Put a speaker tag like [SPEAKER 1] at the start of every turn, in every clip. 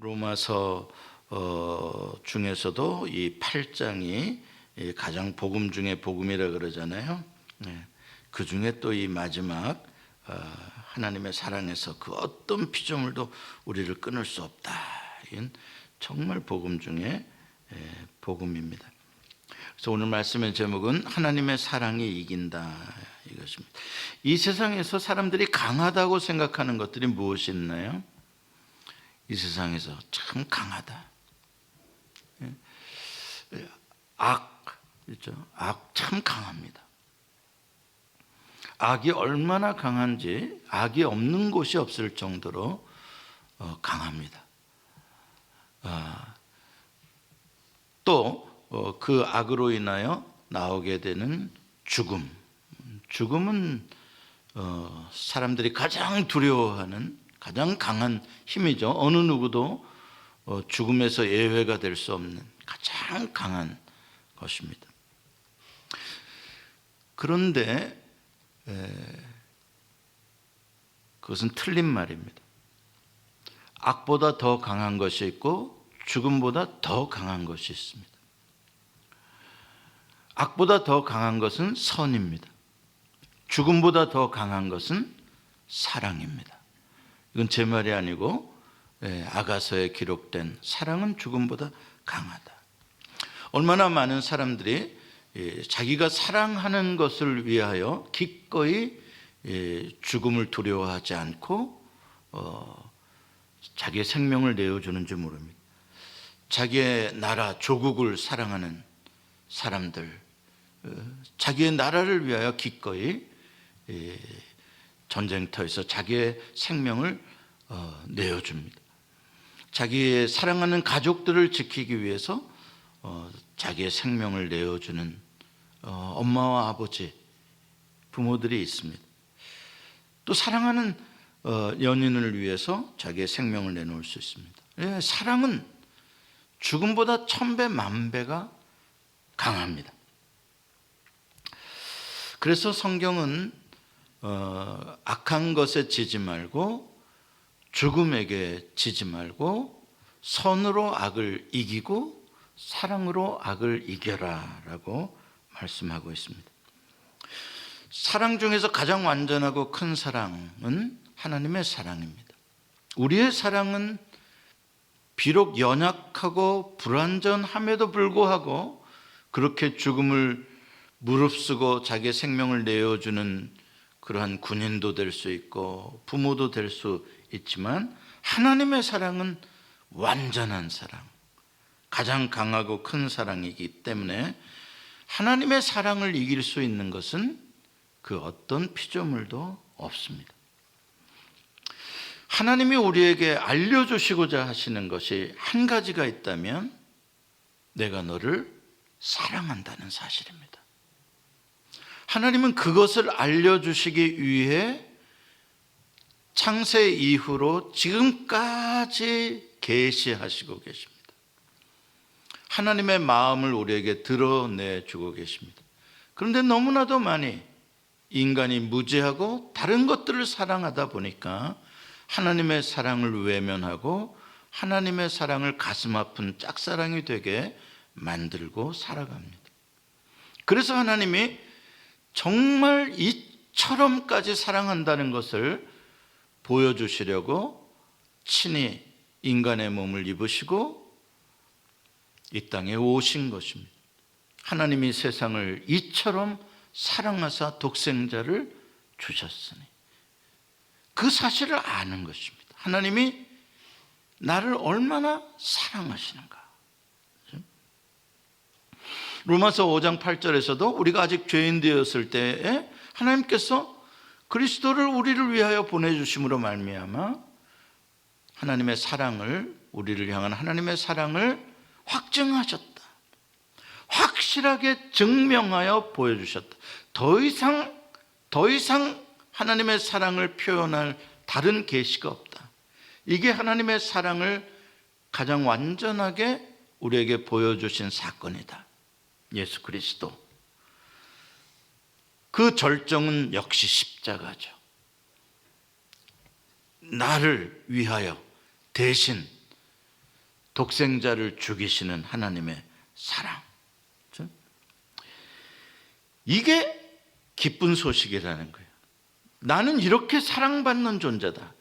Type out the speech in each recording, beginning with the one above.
[SPEAKER 1] 로마서 중에서도 이 8장이 가장 복음 중에 복음이라 그러잖아요. 그 중에 또 이 마지막 하나님의 사랑에서 그 어떤 피조물도 우리를 끊을 수 없다. 이건 정말 복음 중에 복음입니다. 그래서 오늘 말씀의 제목은 하나님의 사랑이 이긴다 이것입니다. 이 세상에서 사람들이 강하다고 생각하는 것들이 무엇이 있나요? 이 세상에서 참 강하다. 악 있죠. 악 참 강합니다. 악이 얼마나 강한지 악이 없는 곳이 없을 정도로 강합니다. 또 그 악으로 인하여 나오게 되는 죽음은 사람들이 가장 두려워하는 가장 강한 힘이죠. 어느 누구도 죽음에서 예외가 될 수 없는 가장 강한 것입니다. 그런데 그것은 틀린 말입니다. 악보다 더 강한 것이 있고 죽음보다 더 강한 것이 있습니다. 악보다 더 강한 것은 선입니다. 죽음보다 더 강한 것은 사랑입니다. 이건 제 말이 아니고 아가서에 기록된 사랑은 죽음보다 강하다. 얼마나 많은 사람들이 자기가 사랑하는 것을 위하여 기꺼이 죽음을 두려워하지 않고 자기의 생명을 내어주는지 모릅니다. 자기의 나라, 조국을 사랑하는 사람들, 자기의 나라를 위하여 기꺼이 전쟁터에서 자기의 생명을 내어줍니다. 자기의 사랑하는 가족들을 지키기 위해서 자기의 생명을 내어주는 엄마와 아버지, 부모들이 있습니다. 또 사랑하는 연인을 위해서 자기의 생명을 내놓을 수 있습니다. 사랑은 죽음보다 1000배, 10,000배가 강합니다. 그래서 성경은 악한 것에 지지 말고 죽음에게 지지 말고 선으로 악을 이기고 사랑으로 악을 이겨라 라고 말씀하고 있습니다. 사랑 중에서 가장 완전하고 큰 사랑은 하나님의 사랑입니다. 우리의 사랑은 비록 연약하고 불완전함에도 불구하고 그렇게 죽음을 무릅쓰고 자기의 생명을 내어주는 그러한 군인도 될 수 있고 부모도 될 수 있지만 하나님의 사랑은 완전한 사랑, 가장 강하고 큰 사랑이기 때문에 하나님의 사랑을 이길 수 있는 것은 그 어떤 피조물도 없습니다. 하나님이 우리에게 알려주시고자 하시는 것이 한 가지가 있다면 내가 너를 사랑한다는 사실입니다. 하나님은 그것을 알려주시기 위해 창세 이후로 지금까지 계시하시고 계십니다. 하나님의 마음을 우리에게 드러내주고 계십니다. 그런데 너무나도 많이 인간이 무지하고 다른 것들을 사랑하다 보니까 하나님의 사랑을 외면하고 하나님의 사랑을 가슴 아픈 짝사랑이 되게 만들고 살아갑니다. 그래서 하나님이 정말 이처럼까지 사랑한다는 것을 보여주시려고 친히 인간의 몸을 입으시고 이 땅에 오신 것입니다. 하나님이 세상을 이처럼 사랑하사 독생자를 주셨으니 그 사실을 아는 것입니다. 하나님이 나를 얼마나 사랑하시는가. 로마서 5장 8절에서도 우리가 아직 죄인 되었을 때에 하나님께서 그리스도를 우리를 위하여 보내주심으로 말미암아 하나님의 사랑을, 우리를 향한 하나님의 사랑을 확증하셨다. 확실하게 증명하여 보여주셨다. 더 이상 하나님의 사랑을 표현할 다른 계시가 없다. 이게 하나님의 사랑을 가장 완전하게 우리에게 보여주신 사건이다. 예수 그리스도. 그 절정은 역시 십자가죠. 나를 위하여 대신 독생자를 죽이시는 하나님의 사랑. 이게 기쁜 소식이라는 거예요. 나는 이렇게 사랑받는 존재다.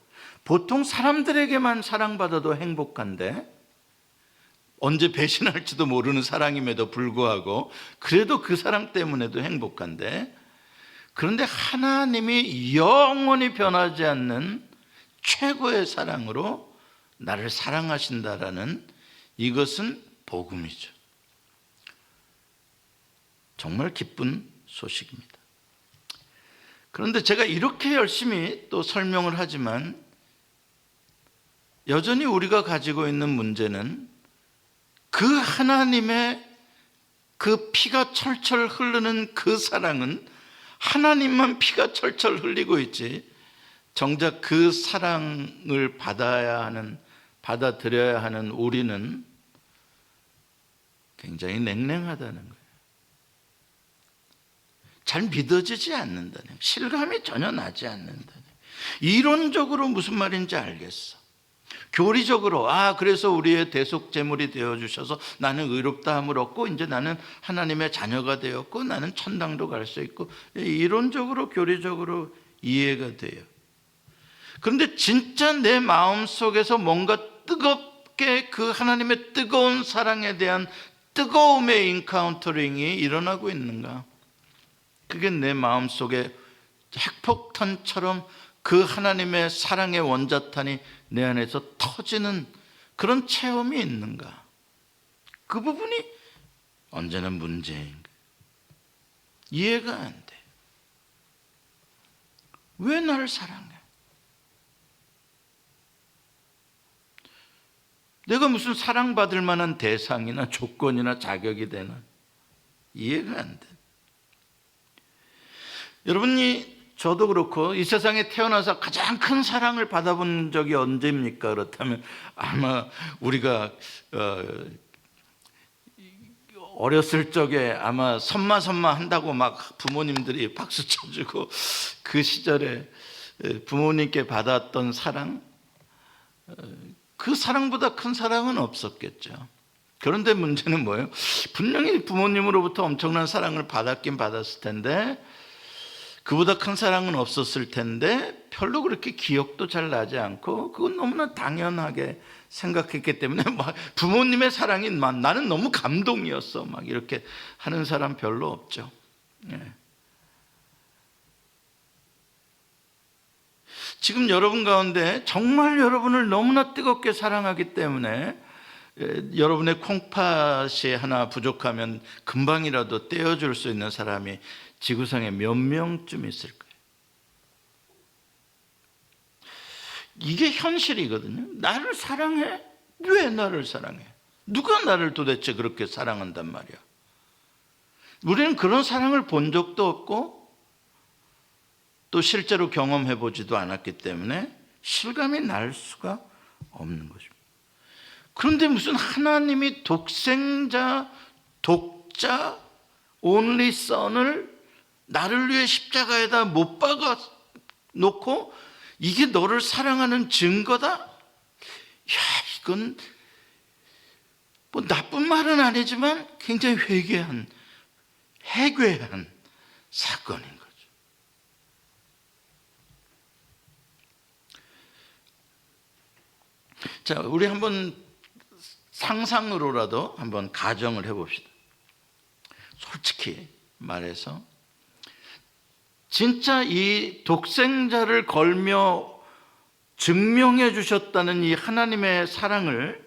[SPEAKER 1] 보통 사람들에게만 사랑받아도 행복한데, 언제 배신할지도 모르는 사랑임에도 불구하고 그래도 그 사랑 때문에도 행복한데, 그런데 하나님이 영원히 변하지 않는 최고의 사랑으로 나를 사랑하신다라는 이것은 복음이죠. 정말 기쁜 소식입니다. 그런데 제가 이렇게 열심히 또 설명을 하지만 여전히 우리가 가지고 있는 문제는 그 하나님의 그 피가 철철 흐르는 그 사랑은 하나님만 피가 철철 흘리고 있지, 정작 그 사랑을 받아들여야 하는 우리는 굉장히 냉랭하다는 거예요. 잘 믿어지지 않는다는 거예요. 실감이 전혀 나지 않는다는 거예요. 이론적으로 무슨 말인지 알겠어. 교리적으로 그래서 우리의 대속제물이 되어주셔서 나는 의롭다함을 얻고 이제 나는 하나님의 자녀가 되었고 나는 천당도 갈 수 있고, 이론적으로 교리적으로 이해가 돼요. 그런데 진짜 내 마음속에서 뭔가 뜨겁게 그 하나님의 뜨거운 사랑에 대한 뜨거움의 인카운터링이 일어나고 있는가? 그게 내 마음속에 핵폭탄처럼 그 하나님의 사랑의 원자탄이 내 안에서 터지는 그런 체험이 있는가? 그 부분이 언제나 문제인 거예요. 이해가 안 돼. 왜 나를 사랑해? 내가 무슨 사랑받을 만한 대상이나 조건이나 자격이 되나? 이해가 안 돼. 여러분이, 저도 그렇고 이 세상에 태어나서 가장 큰 사랑을 받아본 적이 언제입니까? 그렇다면 아마 우리가 어렸을 적에 아마 선마 한다고 막 부모님들이 박수 쳐주고 그 시절에 부모님께 받았던 사랑, 그 사랑보다 큰 사랑은 없었겠죠. 그런데 문제는 뭐예요? 분명히 부모님으로부터 엄청난 사랑을 받았긴 받았을 텐데 그보다 큰 사랑은 없었을 텐데 별로 그렇게 기억도 잘 나지 않고 그건 너무나 당연하게 생각했기 때문에 막 부모님의 사랑이 나는 너무 감동이었어 막 이렇게 하는 사람 별로 없죠. 지금 여러분 가운데 정말 여러분을 너무나 뜨겁게 사랑하기 때문에 여러분의 콩팥이 하나 부족하면 금방이라도 떼어줄 수 있는 사람이 지구상에 몇 명쯤 있을 거예요. 이게 현실이거든요. 나를 사랑해? 왜 나를 사랑해? 누가 나를 도대체 그렇게 사랑한단 말이야? 우리는 그런 사랑을 본 적도 없고 또 실제로 경험해 보지도 않았기 때문에 실감이 날 수가 없는 것입니다. 그런데 무슨 하나님이 독생자, 독자, only son을 나를 위해 십자가에다 못 박아 놓고 이게 너를 사랑하는 증거다? 야, 이건 뭐 나쁜 말은 아니지만 굉장히 해괴한 사건인 거죠. 자, 우리 한번 상상으로라도 한번 가정을 해봅시다. 솔직히 말해서 진짜 이 독생자를 걸며 증명해 주셨다는 이 하나님의 사랑을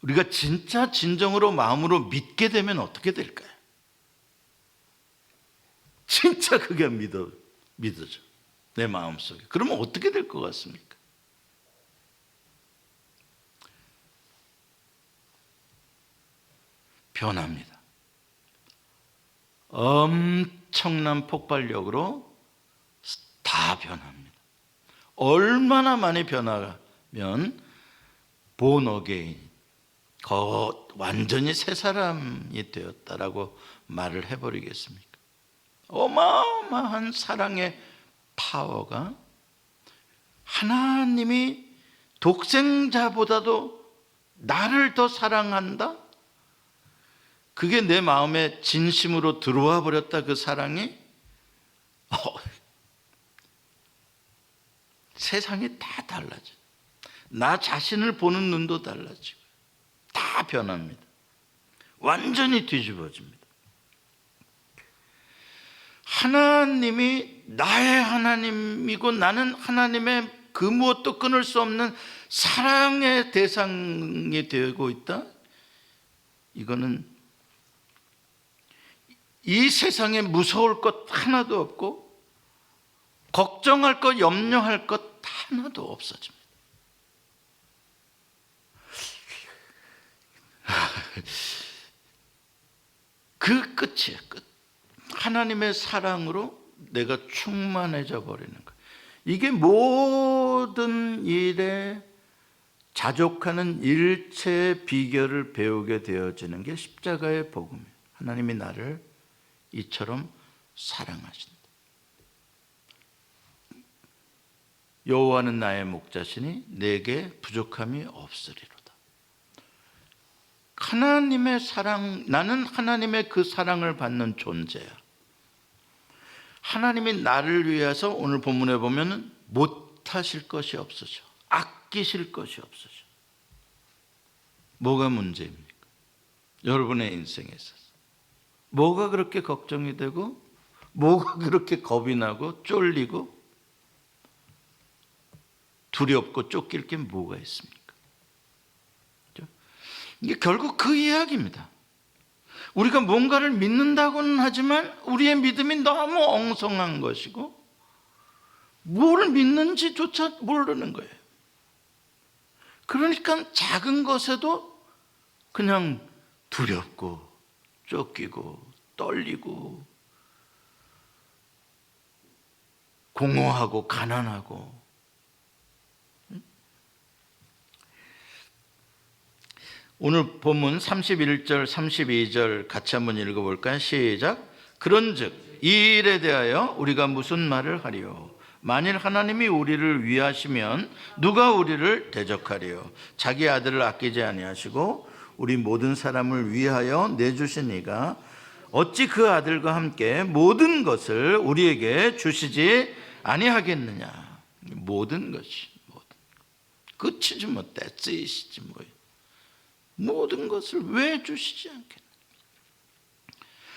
[SPEAKER 1] 우리가 진짜 진정으로 마음으로 믿게 되면 어떻게 될까요? 진짜 그게 믿어져. 내 마음속에. 그러면 어떻게 될 것 같습니까? 변합니다. 엄청난 폭발력으로 다 변합니다. 얼마나 많이 변하면 born again, 완전히 새 사람이 되었다라고 말을 해버리겠습니까? 어마어마한 사랑의 파워가 하나님이 독생자보다도 나를 더 사랑한다? 그게 내 마음에 진심으로 들어와 버렸다, 그 사랑이. 세상이 다 달라져. 나 자신을 보는 눈도 달라지고 다 변합니다. 완전히 뒤집어집니다. 하나님이 나의 하나님이고 나는 하나님의 그 무엇도 끊을 수 없는 사랑의 대상이 되고 있다. 이거는 이 세상에 무서울 것 하나도 없고 걱정할 것, 염려할 것 하나도 없어집니다. 그 끝이에요, 끝. 하나님의 사랑으로 내가 충만해져 버리는 거예요. 이게 모든 일에 자족하는 일체의 비결을 배우게 되어지는 게 십자가의 복음이에요. 하나님이 나를 이처럼 사랑하신다. 여호와는 나의 목자시니 내게 부족함이 없으리로다. 하나님의 사랑, 나는 하나님의 그 사랑을 받는 존재야. 하나님이 나를 위해서 오늘 본문에 보면 못하실 것이 없으셔. 아끼실 것이 없으셔. 뭐가 문제입니까? 여러분의 인생에 있어서 뭐가 그렇게 걱정이 되고 뭐가 그렇게 겁이 나고 쫄리고 두렵고 쫓길 게 뭐가 있습니까? 이게 결국 그 이야기입니다. 우리가 뭔가를 믿는다고는 하지만 우리의 믿음이 너무 엉성한 것이고 뭘 믿는지조차 모르는 거예요. 그러니까 작은 것에도 그냥 두렵고 쫓기고 떨리고 공허하고 가난하고. 오늘 본문 31절 32절 같이 한번 읽어볼까요? 시작. 그런즉 이 일에 대하여 우리가 무슨 말을 하리요? 만일 하나님이 우리를 위하시면 누가 우리를 대적하리요? 자기 아들을 아끼지 아니하시고 우리 모든 사람을 위하여 내주신 이가 어찌 그 아들과 함께 모든 것을 우리에게 주시지 아니하겠느냐? 모든 것이 끝이지 뭐, that's it이지 뭐예요. 모든 것을 왜 주시지 않겠느냐?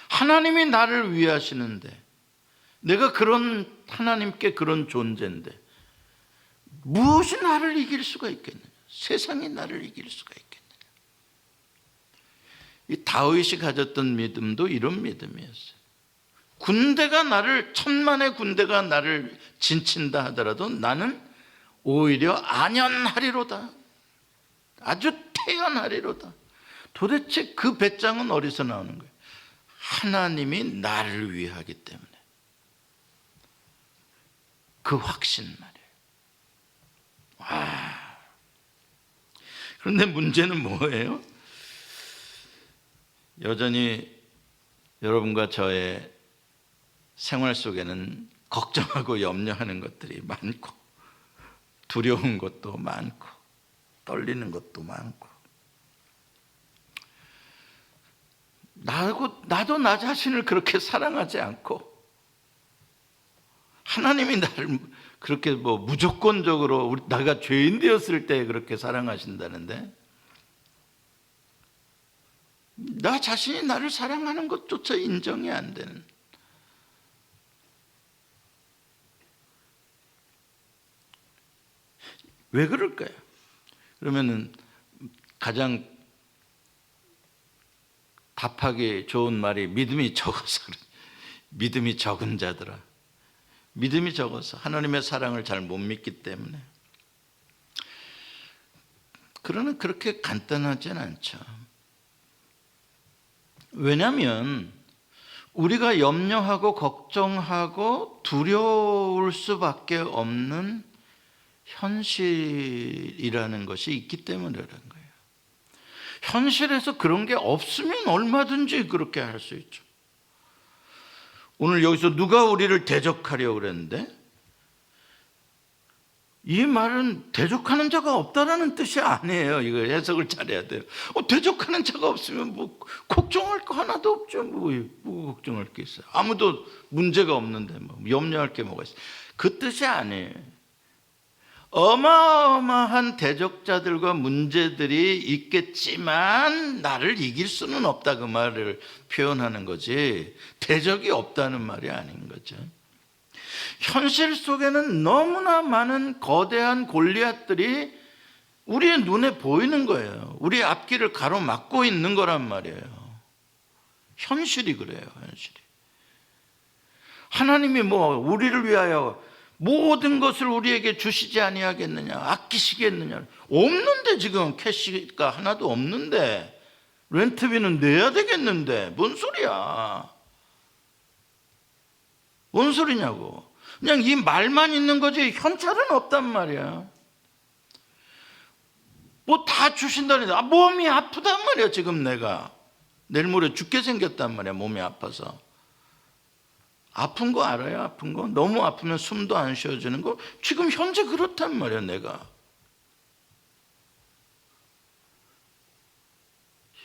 [SPEAKER 1] 하나님이 나를 위하시는데 내가 그런 하나님께 그런 존재인데 무엇이 나를 이길 수가 있겠느냐? 세상이 나를 이길 수가 있겠느냐? 이 다윗이 가졌던 믿음도 이런 믿음이었어요. 군대가 나를, 천만의 군대가 나를 진친다 하더라도 나는 오히려 안연하리로다. 아주 태연하리로다. 도대체 그 배짱은 어디서 나오는 거예요? 하나님이 나를 위하기 때문에. 그 확신 말이에요. 와. 그런데 문제는 뭐예요? 여전히 여러분과 저의 생활 속에는 걱정하고 염려하는 것들이 많고 두려운 것도 많고 떨리는 것도 많고 나도 나 자신을 그렇게 사랑하지 않고 하나님이 나를 그렇게 뭐 무조건적으로 내가 죄인 되었을 때 그렇게 사랑하신다는데 나 자신이 나를 사랑하는 것조차 인정이 안 되는. 왜 그럴까요? 그러면은 가장 답하기 좋은 말이 믿음이 적어서 그래. 믿음이 적은 자들아. 믿음이 적어서 하나님의 사랑을 잘 못 믿기 때문에. 그러나 그렇게 간단하진 않죠. 왜냐하면 우리가 염려하고 걱정하고 두려울 수밖에 없는 현실이라는 것이 있기 때문에 그런 거예요. 현실에서 그런 게 없으면 얼마든지 그렇게 할 수 있죠. 오늘 여기서 누가 우리를 대적하려고 그랬는데 이 말은 대적하는 자가 없다라는 뜻이 아니에요. 이거 해석을 잘해야 돼요. 대적하는 자가 없으면 뭐 걱정할 거 하나도 없죠. 뭐 걱정할 게 있어요. 아무도 문제가 없는데 뭐 염려할 게 뭐가 있어요. 그 뜻이 아니에요. 어마어마한 대적자들과 문제들이 있겠지만 나를 이길 수는 없다, 그 말을 표현하는 거지 대적이 없다는 말이 아닌 거죠. 현실 속에는 너무나 많은 거대한 골리앗들이 우리의 눈에 보이는 거예요. 우리의 앞길을 가로막고 있는 거란 말이에요. 현실이 그래요. 현실이. 하나님이 뭐 우리를 위하여 모든 것을 우리에게 주시지 아니하겠느냐, 아끼시겠느냐. 없는데, 지금 캐시가 하나도 없는데, 렌트비는 내야 되겠는데 뭔 소리야. 뭔 소리냐고. 그냥 이 말만 있는 거지 현찰은 없단 말이야. 뭐 다 주신다는데 몸이 아프단 말이야. 지금 내가 내일 모레 죽게 생겼단 말이야. 몸이 아파서. 아픈 거 알아요? 아픈 거? 너무 아프면 숨도 안 쉬어지는 거? 지금 현재 그렇단 말이야. 내가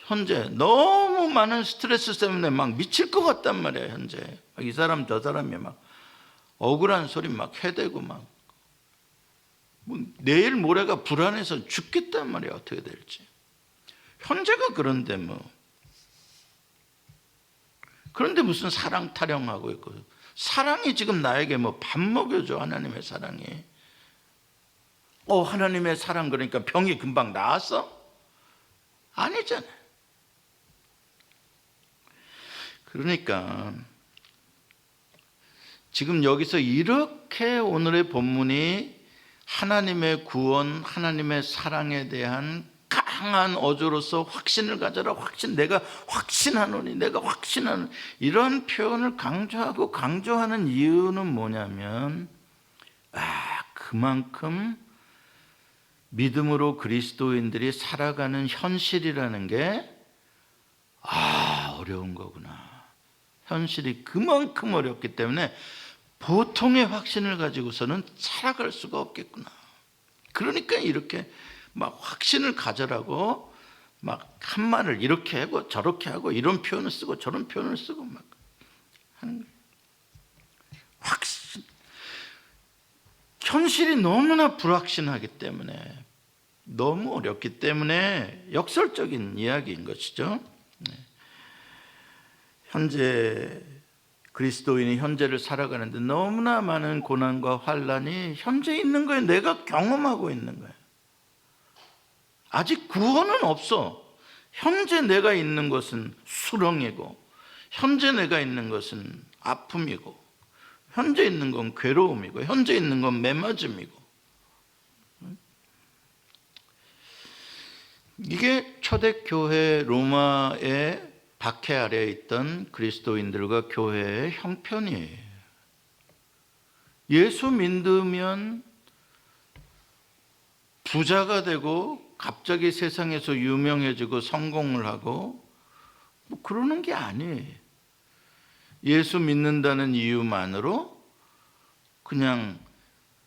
[SPEAKER 1] 현재 너무 많은 스트레스 때문에 막 미칠 것 같단 말이야. 현재 이 사람 저 사람이 막 억울한 소리 막 해대고 막 뭐 내일 모레가 불안해서 죽겠단 말이야. 어떻게 될지. 현재가 그런데 뭐. 그런데 무슨 사랑 타령하고 있고, 사랑이 지금 나에게 뭐 밥 먹여줘. 하나님의 사랑이. 하나님의 사랑 그러니까 병이 금방 나았어? 아니잖아요. 그러니까 지금 여기서 이렇게 오늘의 본문이 하나님의 구원, 하나님의 사랑에 대한 강한 어조로서 확신을 가져라. 확신, 내가 확신하노니, 내가 확신하는, 이런 표현을 강조하는 이유는 뭐냐면 그만큼 믿음으로 그리스도인들이 살아가는 현실이라는 게 어려운 거구나. 현실이 그만큼 어렵기 때문에 보통의 확신을 가지고서는 살아갈 수가 없겠구나. 그러니까 이렇게 막 확신을 가져라고 막 한 말을 이렇게 하고 저렇게 하고 이런 표현을 쓰고 저런 표현을 쓰고 막 하는 거예요. 확신. 현실이 너무나 불확신하기 때문에, 너무 어렵기 때문에 역설적인 이야기인 것이죠. 현재 그리스도인이 현재를 살아가는데 너무나 많은 고난과 환난이 현재 있는 거예요. 내가 경험하고 있는 거예요. 아직 구원은 없어. 현재 내가 있는 것은 수렁이고, 현재 내가 있는 것은 아픔이고, 현재 있는 건 괴로움이고, 현재 있는 건 매맞음이고. 이게 초대교회 로마의 박해 아래에 있던 그리스도인들과 교회의 형편이에요. 예수 믿으면 부자가 되고 갑자기 세상에서 유명해지고 성공을 하고 뭐 그러는 게 아니에요. 예수 믿는다는 이유만으로 그냥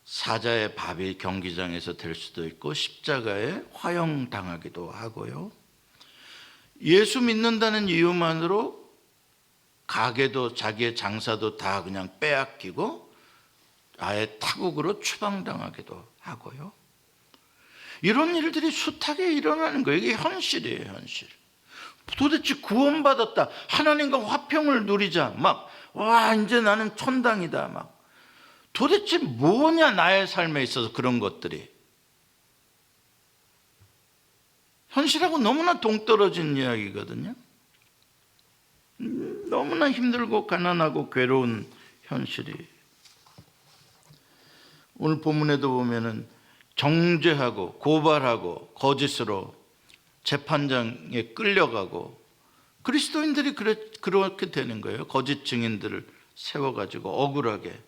[SPEAKER 1] 사자의 밥이 경기장에서 될 수도 있고 십자가에 화형당하기도 하고요. 예수 믿는다는 이유만으로 가게도 자기의 장사도 다 그냥 빼앗기고 아예 타국으로 추방당하기도 하고요. 이런 일들이 숱하게 일어나는 거예요. 이게 현실이에요. 현실. 도대체 구원받았다, 하나님과 화평을 누리자, 막 와 이제 나는 천당이다, 막 도대체 뭐냐 나의 삶에 있어서 그런 것들이. 현실하고 너무나 동떨어진 이야기거든요. 너무나 힘들고 가난하고 괴로운 현실이. 오늘 본문에도 보면은 정죄하고 고발하고 거짓으로 재판장에 끌려가고, 그리스도인들이 그렇게 되는 거예요. 거짓 증인들을 세워가지고 억울하게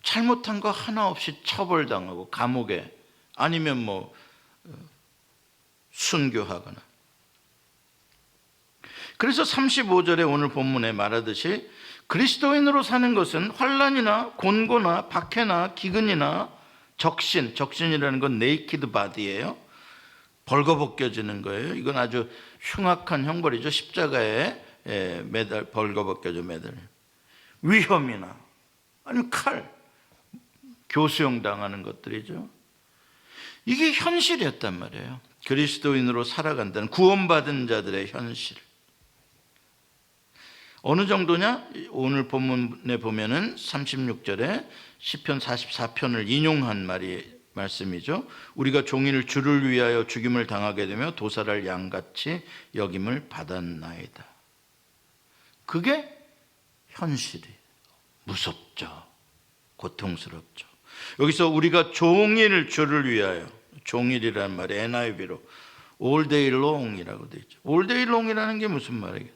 [SPEAKER 1] 잘못한 거 하나 없이 처벌당하고 감옥에, 아니면 뭐 순교하거나. 그래서 35절에 오늘 본문에 말하듯이 그리스도인으로 사는 것은 환난이나 곤고나 박해나 기근이나 적신이라는 건 네이키드 바디예요. 벌거벗겨지는 거예요. 이건 아주 흉악한 형벌이죠. 십자가에 벌거벗겨져 매달. 위험이나 아니면 칼, 교수형 당하는 것들이죠. 이게 현실이었단 말이에요. 그리스도인으로 살아간다는 구원받은 자들의 현실. 어느 정도냐? 오늘 본문에 보면은 36절에 시편 44편을 인용한 말씀이죠. 우리가 종일 주를 위하여 죽임을 당하게 되며 도살할 양같이 여김을 받았나이다. 그게 현실이에요. 무섭죠. 고통스럽죠. 여기서 우리가 종일 주를 위하여, 종일이라는 말이 NIV로 all day long이라고 되어 있죠. all day long이라는 게 무슨 말이에요?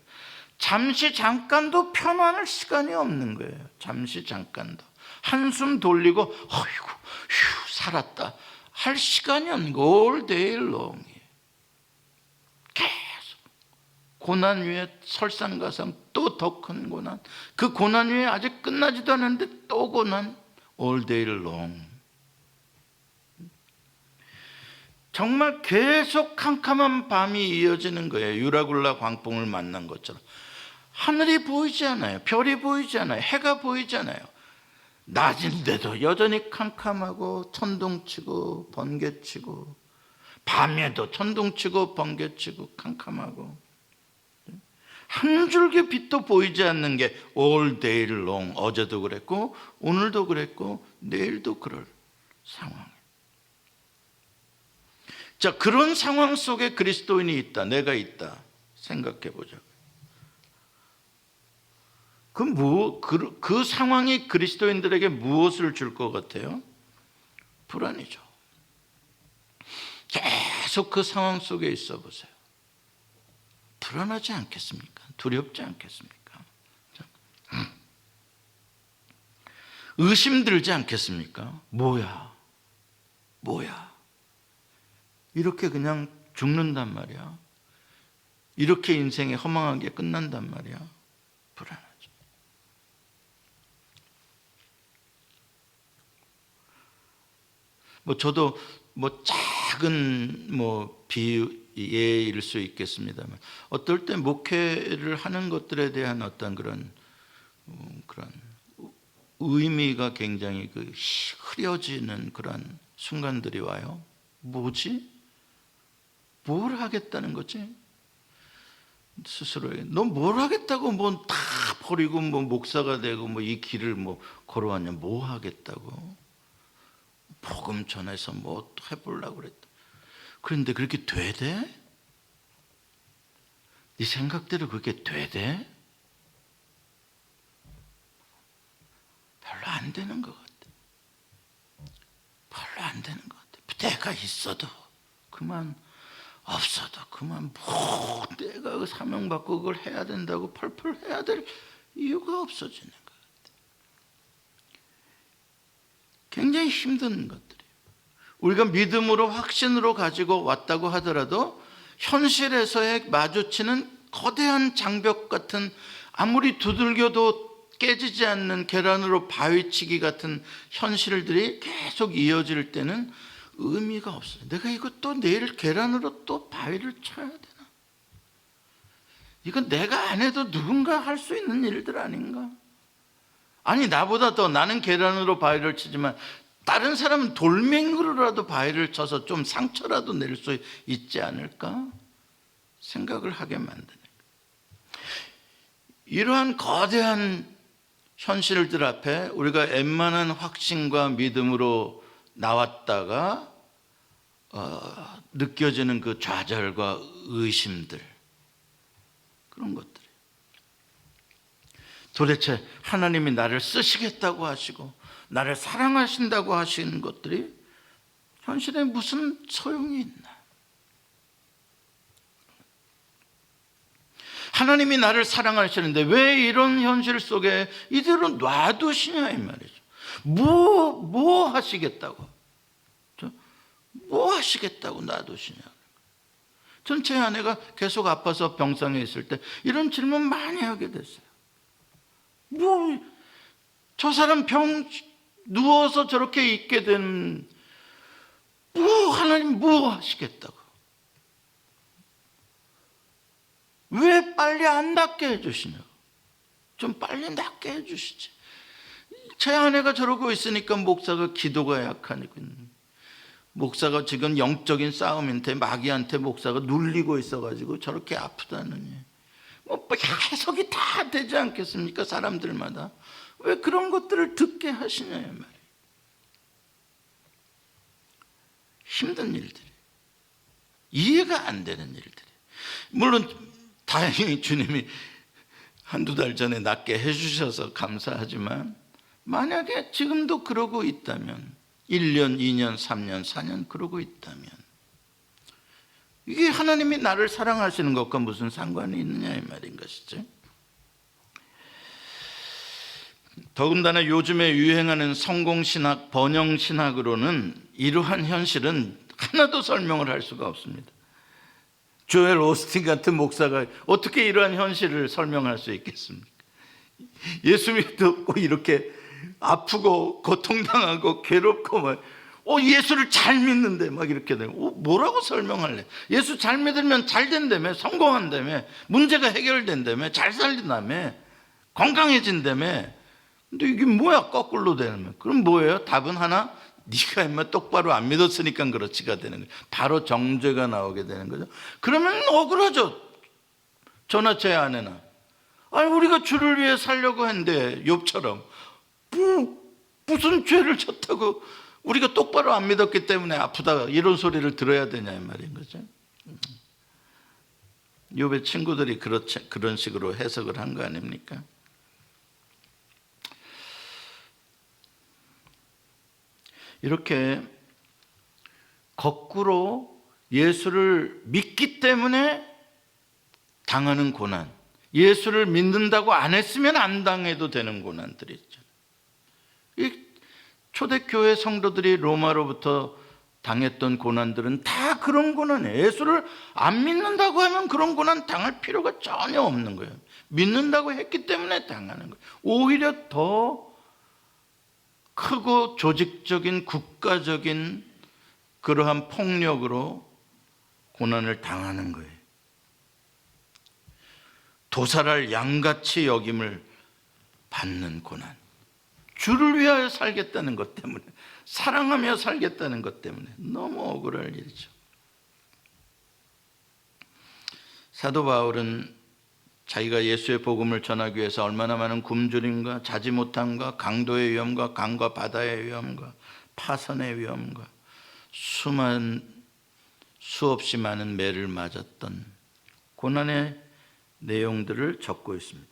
[SPEAKER 1] 잠시 잠깐도 편안할 시간이 없는 거예요. 잠시 잠깐도 한숨 돌리고 어이구 휴 살았다 할 시간이 없는 거. all day long이에요. 계속 고난 위에 설상가상, 또 더 큰 고난, 그 고난 위에 아직 끝나지도 않았는데 또 고난. all day long. 정말 계속 캄캄한 밤이 이어지는 거예요. 유라굴라 광풍을 만난 것처럼. 하늘이 보이지 않아요. 별이 보이지 않아요. 해가 보이지 않아요. 낮인데도 여전히 캄캄하고 천둥치고 번개치고, 밤에도 천둥치고 번개치고 캄캄하고, 한 줄기 빛도 보이지 않는 게 all day long. 어제도 그랬고 오늘도 그랬고 내일도 그럴 상황. 자, 그런 상황 속에 그리스도인이 있다, 내가 있다 생각해 보자고요. 그 상황이 그리스도인들에게 무엇을 줄 것 같아요? 불안이죠. 계속 그 상황 속에 있어 보세요. 불안하지 않겠습니까? 두렵지 않겠습니까? 의심 들지 않겠습니까? 뭐야? 이렇게 그냥 죽는단 말이야. 이렇게 인생이 허망하게 끝난단 말이야. 불안하죠. 저도 작은 예일 수 있겠습니다만, 어떨 때 목회를 하는 것들에 대한 어떤 그런 의미가 굉장히 흐려지는 그런 순간들이 와요. 뭐지? 뭘 하겠다는 거지? 스스로에게 너 뭘 하겠다고 다 버리고 목사가 되고 이 길을 걸어왔냐? 뭐 하겠다고? 복음 전해서 해보려고 그랬다. 그런데 그렇게 되대? 네 생각대로 그렇게 되대? 별로 안 되는 것 같아. 별로 안 되는 것 같아. 내가 있어도 그만, 없어도 그만, 내가 사명받고 그걸 해야 된다고 펄펄 해야 될 이유가 없어지는 것 같아. 굉장히 힘든 것들이에요. 우리가 믿음으로 확신으로 가지고 왔다고 하더라도 현실에서의 마주치는 거대한 장벽 같은, 아무리 두들겨도 깨지지 않는 계란으로 바위치기 같은 현실들이 계속 이어질 때는 의미가 없어요. 내가 이것도 내일 계란으로 또 바위를 쳐야 되나? 이건 내가 안 해도 누군가 할 수 있는 일들 아닌가? 아니, 나보다 더 나는 계란으로 바위를 치지만 다른 사람은 돌멩이로라도 바위를 쳐서 좀 상처라도 낼 수 있지 않을까 생각을 하게 만드는, 이러한 거대한 현실들 앞에 우리가 웬만한 확신과 믿음으로 나왔다가 느껴지는 그 좌절과 의심들, 그런 것들이 도대체 하나님이 나를 쓰시겠다고 하시고 나를 사랑하신다고 하시는 것들이 현실에 무슨 소용이 있나? 하나님이 나를 사랑하시는데 왜 이런 현실 속에 이대로 놔두시냐 이 말이죠. 뭐 하시겠다고? 뭐 하시겠다고 놔두시냐? 전 제 아내가 계속 아파서 병상에 있을 때 이런 질문 많이 하게 됐어요. 저 사람 누워서 저렇게 있게 된 하나님 뭐 하시겠다고? 왜 빨리 안 낫게 해주시냐고? 좀 빨리 낫게 해주시지. 제 아내가 저러고 있으니까 목사가 기도가 약하니까, 목사가 지금 영적인 싸움인데 마귀한테 목사가 눌리고 있어가지고 저렇게 아프다느니, 뭐 해석이 다 되지 않겠습니까? 사람들마다. 왜 그런 것들을 듣게 하시냐의 말이에요. 힘든 일들이, 이해가 안 되는 일들이. 물론 다행히 주님이 한두 달 전에 낫게 해주셔서 감사하지만, 만약에 지금도 그러고 있다면, 1년, 2년, 3년, 4년 그러고 있다면, 이게 하나님이 나를 사랑하시는 것과 무슨 상관이 있느냐 이 말인 것이죠. 더군다나 요즘에 유행하는 성공신학, 번영신학으로는 이러한 현실은 하나도 설명을 할 수가 없습니다. 조엘 오스틴 같은 목사가 어떻게 이러한 현실을 설명할 수 있겠습니까? 예수 믿고 이렇게 아프고 고통당하고 괴롭고 막 예수를 잘 믿는데 막 이렇게 되면 뭐라고 설명할래? 예수 잘 믿으면 잘 된다며, 성공한다며, 문제가 해결된다며, 잘 살린다며, 건강해진다며. 근데 이게 뭐야? 거꾸로 되는. 그럼 뭐예요? 답은 하나, 네가 인마 똑바로 안 믿었으니까 그렇지가 되는 거예요. 바로 정죄가 나오게 되는 거죠. 그러면 억울하죠. 저나 제 아내나. 아니 우리가 주를 위해 살려고 했는데 욥처럼 무슨 죄를 졌다고 우리가 똑바로 안 믿었기 때문에 아프다 이런 소리를 들어야 되냐 이 말인 거죠. 욥의 친구들이 그런 식으로 해석을 한 거 아닙니까? 이렇게 거꾸로 예수를 믿기 때문에 당하는 고난, 예수를 믿는다고 안 했으면 안 당해도 되는 고난들이 있죠. 이 초대교회 성도들이 로마로부터 당했던 고난들은 다 그런 고난이에요. 예수를 안 믿는다고 하면 그런 고난 당할 필요가 전혀 없는 거예요. 믿는다고 했기 때문에 당하는 거예요. 오히려 더 크고 조직적인 국가적인 그러한 폭력으로 고난을 당하는 거예요. 도살할 양같이 여김을 받는 고난. 주를 위하여 살겠다는 것 때문에, 사랑하며 살겠다는 것 때문에 너무 억울할 일이죠. 사도 바울은 자기가 예수의 복음을 전하기 위해서 얼마나 많은 굶주림과 자지 못함과 강도의 위험과 강과 바다의 위험과 파선의 위험과 수없이 많은 매를 맞았던 고난의 내용들을 적고 있습니다.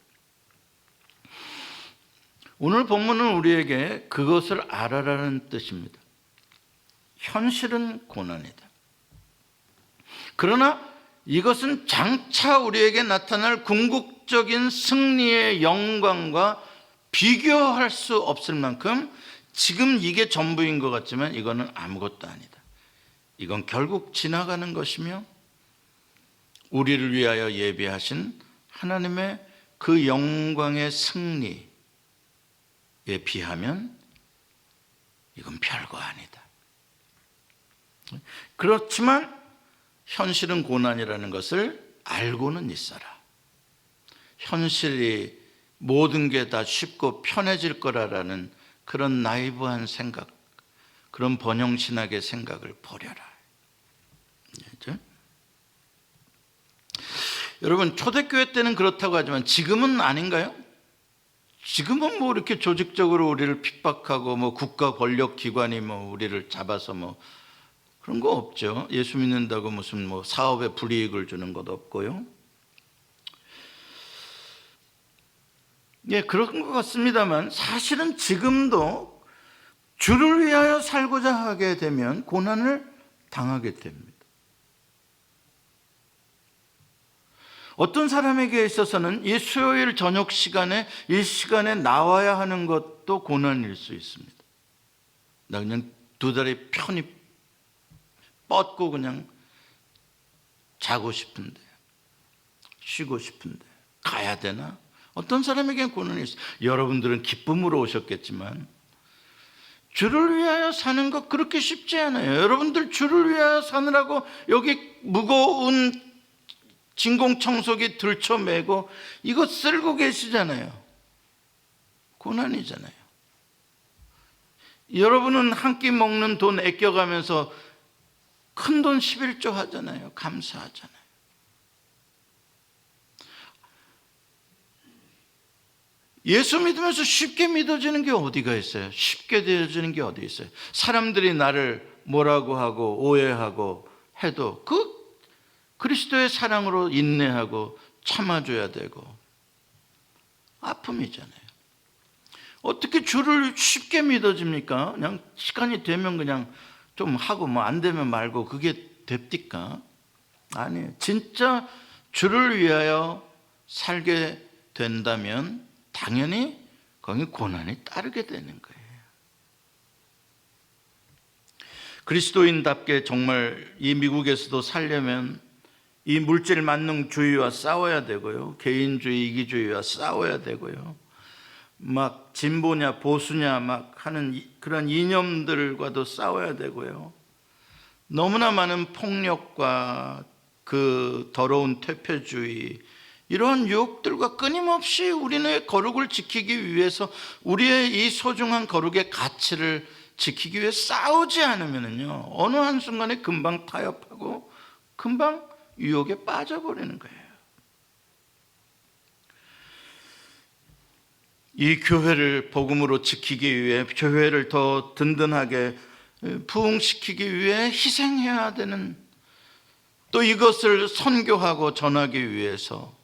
[SPEAKER 1] 오늘 본문은 우리에게 그것을 알아라는 뜻입니다. 현실은 고난이다. 그러나 이것은 장차 우리에게 나타날 궁극적인 승리의 영광과 비교할 수 없을 만큼 지금 이게 전부인 것 같지만 이거는 아무것도 아니다. 이건 결국 지나가는 것이며 우리를 위하여 예비하신 하나님의 그 영광의 승리에 비하면 이건 별거 아니다. 그렇지만 현실은 고난이라는 것을 알고는 있어라. 현실이 모든 게 다 쉽고 편해질 거라는 그런 나이브한 생각, 그런 번영신학의 생각을 버려라. 그렇죠? 여러분, 초대교회 때는 그렇다고 하지만 지금은 아닌가요? 지금은 뭐 이렇게 조직적으로 우리를 핍박하고 뭐 국가 권력 기관이 뭐 우리를 잡아서 뭐 그런 거 없죠. 예수 믿는다고 무슨 뭐 사업에 불이익을 주는 것도 없고요. 예, 그런 것 같습니다만 사실은 지금도 주를 위하여 살고자 하게 되면 고난을 당하게 됩니다. 어떤 사람에게 있어서는 이 수요일 저녁 시간에 이 시간에 나와야 하는 것도 고난일 수 있습니다. 나 그냥 두 다리 편히 뻗고 그냥 자고 싶은데, 쉬고 싶은데 가야 되나? 어떤 사람에게는 고난이 있어요. 여러분들은 기쁨으로 오셨겠지만 주를 위하여 사는 것 그렇게 쉽지 않아요. 여러분들 주를 위하여 사느라고 여기 무거운 진공청소기 들쳐매고 이거 쓸고 계시잖아요. 고난이잖아요. 여러분은 한 끼 먹는 돈 아껴가면서 큰 돈 11조 하잖아요. 감사하잖아요. 예수 믿으면서 쉽게 믿어지는 게 어디가 있어요? 쉽게 되어지는 게 어디 있어요? 사람들이 나를 뭐라고 하고 오해하고 해도 그 그리스도의 사랑으로 인내하고 참아줘야 되고 아픔이잖아요. 어떻게 주를 쉽게 믿어집니까? 그냥 시간이 되면 그냥 좀 하고 뭐 안 되면 말고 그게 됩니까? 아니에요. 진짜 주를 위하여 살게 된다면 당연히 거기 고난이 따르게 되는 거예요. 그리스도인답게 정말 이 미국에서도 살려면 이 물질 만능주의와 싸워야 되고요. 개인주의, 이기주의와 싸워야 되고요. 막 진보냐 보수냐 막 하는 그런 이념들과도 싸워야 되고요. 너무나 많은 폭력과 그 더러운 퇴폐주의, 이러한 유혹들과 끊임없이 우리의 거룩을 지키기 위해서, 우리의 이 소중한 거룩의 가치를 지키기 위해 싸우지 않으면요, 어느 한순간에 금방 타협하고 금방 유혹에 빠져버리는 거예요. 이 교회를 복음으로 지키기 위해, 교회를 더 든든하게 부흥시키기 위해 희생해야 되는, 또 이것을 선교하고 전하기 위해서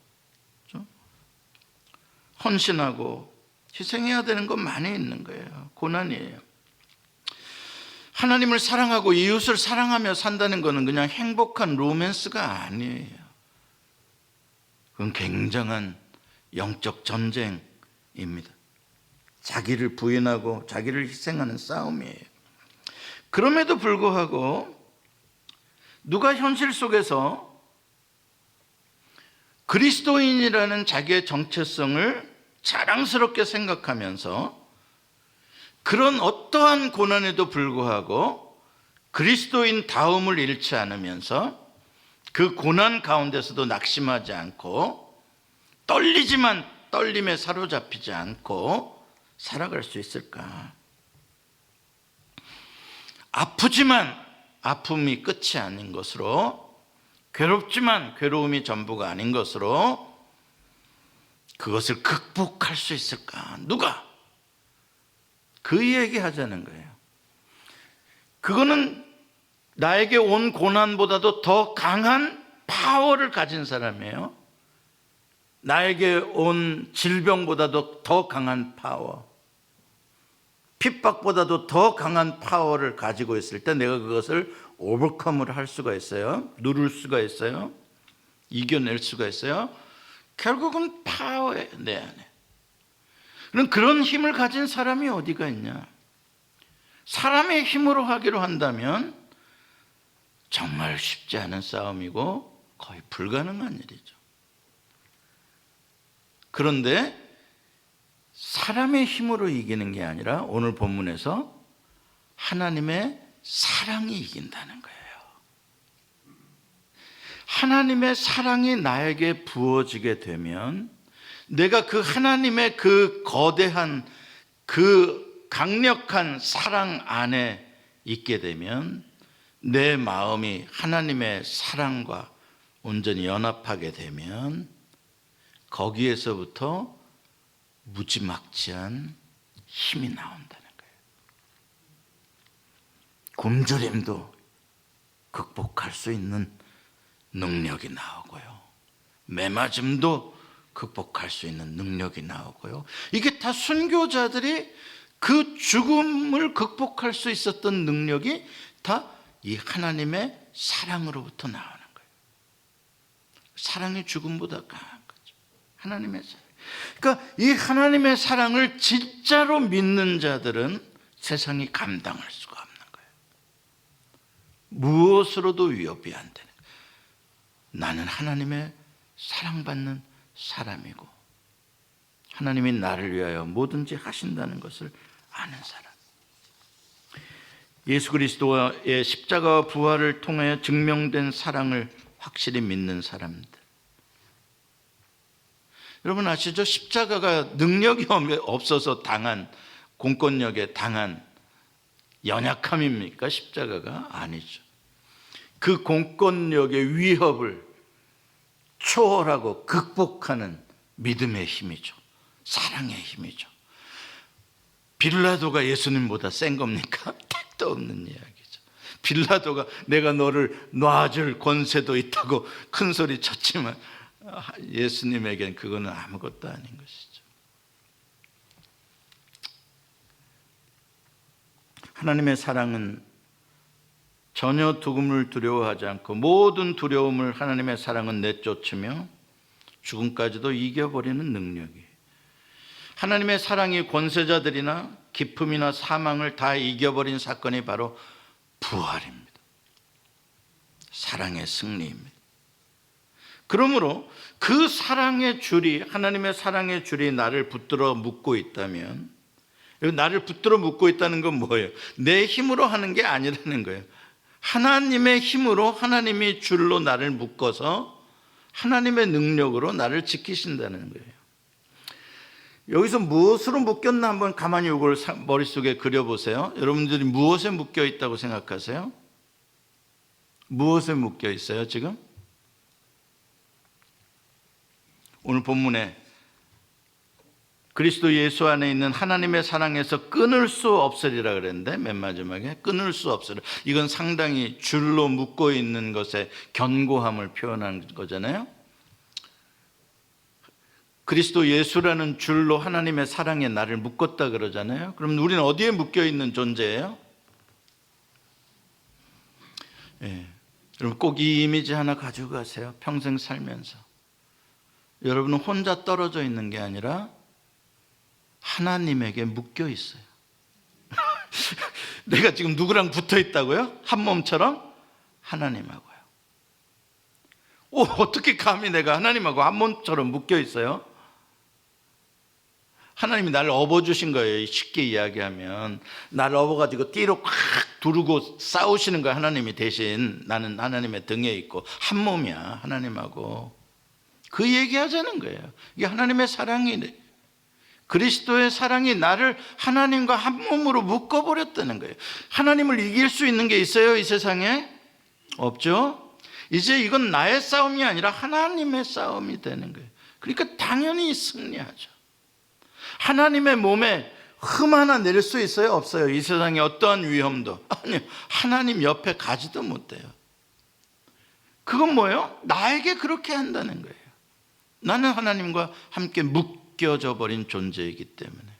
[SPEAKER 1] 헌신하고 희생해야 되는 건 많이 있는 거예요. 고난이에요. 하나님을 사랑하고 이웃을 사랑하며 산다는 것은 그냥 행복한 로맨스가 아니에요. 그건 굉장한 영적 전쟁입니다. 자기를 부인하고 자기를 희생하는 싸움이에요. 그럼에도 불구하고 누가 현실 속에서 그리스도인이라는 자기의 정체성을 자랑스럽게 생각하면서 그런 어떠한 고난에도 불구하고 그리스도인 다움을 잃지 않으면서 그 고난 가운데서도 낙심하지 않고 떨리지만 떨림에 사로잡히지 않고 살아갈 수 있을까? 아프지만 아픔이 끝이 아닌 것으로, 괴롭지만 괴로움이 전부가 아닌 것으로 그것을 극복할 수 있을까? 누가? 그 얘기하자는 거예요. 그거는 나에게 온 고난보다도 더 강한 파워를 가진 사람이에요. 나에게 온 질병보다도 더 강한 파워, 핍박보다도 더 강한 파워를 가지고 있을 때 내가 그것을 오버컴을 할 수가 있어요. 누를 수가 있어요. 이겨낼 수가 있어요. 결국은 파워에 내 안에. 그런 힘을 가진 사람이 어디가 있냐? 사람의 힘으로 하기로 한다면 정말 쉽지 않은 싸움이고 거의 불가능한 일이죠. 그런데 사람의 힘으로 이기는 게 아니라 오늘 본문에서 하나님의 사랑이 이긴다는 거예요. 하나님의 사랑이 나에게 부어지게 되면 내가 그 하나님의 그 거대한 그 강력한 사랑 안에 있게 되면 내 마음이 하나님의 사랑과 온전히 연합하게 되면 거기에서부터 무지막지한 힘이 나온다는 거예요. 굶주림도 극복할 수 있는 능력이 나오고요. 매맞음도 극복할 수 있는 능력이 나오고요. 이게 다 순교자들이 그 죽음을 극복할 수 있었던 능력이 다 이 하나님의 사랑으로부터 나오는 거예요. 사랑이 죽음보다 강한 거죠. 하나님의 사랑. 그러니까 이 하나님의 사랑을 진짜로 믿는 자들은 세상이 감당할 수가 없는 거예요. 무엇으로도 위협이 안 되는 거예요. 나는 하나님의 사랑받는 사람이고 하나님이 나를 위하여 뭐든지 하신다는 것을 아는 사람. 예수 그리스도의 십자가와 부활을 통하여 증명된 사랑을 확실히 믿는 사람들. 여러분 아시죠? 십자가가 능력이 없어서 당한, 공권력에 당한 연약함입니까? 십자가가 아니죠. 그 공권력의 위협을 초월하고 극복하는 믿음의 힘이죠. 사랑의 힘이죠. 빌라도가 예수님보다 센 겁니까? 택도 없는 이야기죠. 빌라도가 내가 너를 놔줄 권세도 있다고 큰 소리 쳤지만 예수님에겐 그거는 아무것도 아닌 것이죠. 하나님의 사랑은 전혀 죽음을 두려워하지 않고 모든 두려움을 하나님의 사랑은 내쫓으며 죽음까지도 이겨버리는 능력이에요. 하나님의 사랑이 권세자들이나 기품이나 사망을 다 이겨버린 사건이 바로 부활입니다. 사랑의 승리입니다. 그러므로 그 사랑의 줄이, 하나님의 사랑의 줄이 나를 붙들어 묶고 있다면, 나를 붙들어 묶고 있다는 건 뭐예요? 내 힘으로 하는 게 아니라는 거예요. 하나님의 힘으로, 하나님이 줄로 나를 묶어서 하나님의 능력으로 나를 지키신다는 거예요. 여기서 무엇으로 묶였나 한번 가만히 이걸 머릿속에 그려보세요. 여러분들이 무엇에 묶여 있다고 생각하세요? 무엇에 묶여 있어요 지금? 오늘 본문에 그리스도 예수 안에 있는 하나님의 사랑에서 끊을 수 없으리라 그랬는데, 맨 마지막에 끊을 수 없으리라. 이건 상당히 줄로 묶고 있는 것의 견고함을 표현한 거잖아요. 그리스도 예수라는 줄로 하나님의 사랑에 나를 묶었다 그러잖아요. 그럼 우리는 어디에 묶여 있는 존재예요? 여러분 꼭 이 이미지 하나 가지고 가세요. 평생 살면서 여러분은 혼자 떨어져 있는 게 아니라 하나님에게 묶여 있어요. 내가 지금 누구랑 붙어 있다고요? 한 몸처럼? 하나님하고요. 어떻게 감히 내가 하나님하고 한 몸처럼 묶여 있어요? 하나님이 나를 업어주신 거예요. 쉽게 이야기하면 나를 업어가지고 띠로 콱 두르고 싸우시는 거예요. 하나님이 대신. 나는 하나님의 등에 있고 한 몸이야, 하나님하고. 그 얘기하자는 거예요. 이게 하나님의 사랑이네. 그리스도의 사랑이 나를 하나님과 한 몸으로 묶어버렸다는 거예요. 하나님을 이길 수 있는 게 있어요 이 세상에? 없죠. 이제 이건 나의 싸움이 아니라 하나님의 싸움이 되는 거예요. 그러니까 당연히 승리하죠. 하나님의 몸에 흠 하나 내릴 수 있어요? 없어요. 이 세상에 어떠한 위험도. 아니요, 하나님 옆에 가지도 못해요. 그건 뭐예요? 나에게 그렇게 한다는 거예요. 나는 하나님과 함께 묶여져 버린 존재이기 때문에.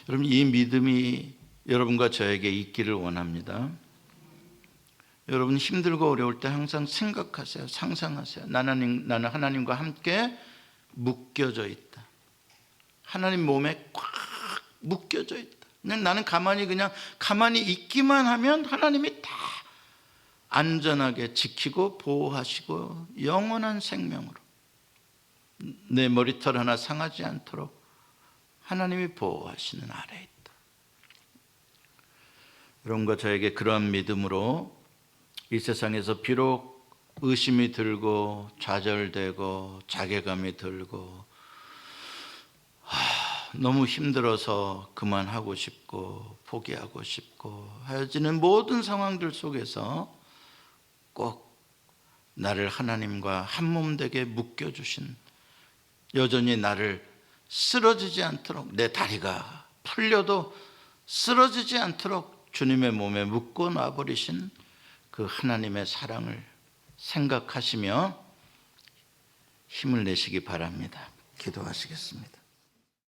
[SPEAKER 1] 여러분 이 믿음이 여러분과 저에게 있기를 원합니다. 여러분 힘들고 어려울 때 항상 생각하세요. 상상하세요. 나는 하나님과 함께 묶여져 있다. 하나님 몸에 꽉 묶여져 있다. 나는 그냥 가만히 있기만 하면 하나님이 다 안전하게 지키고 보호하시고 영원한 생명으로 내 머리털 하나 상하지 않도록 하나님이 보호하시는 아래에 있다. 여러분과 저에게 그러한 믿음으로 이 세상에서 비록 의심이 들고 좌절되고 자괴감이 들고 너무 힘들어서 그만하고 싶고 포기하고 싶고 하여지는 모든 상황들 속에서 꼭 나를 하나님과 한 몸 되게 묶여주신, 여전히 나를 쓰러지지 않도록, 내 다리가 풀려도 쓰러지지 않도록 주님의 몸에 묶어 놔버리신 그 하나님의 사랑을 생각하시며 힘을 내시기 바랍니다. 기도하시겠습니다.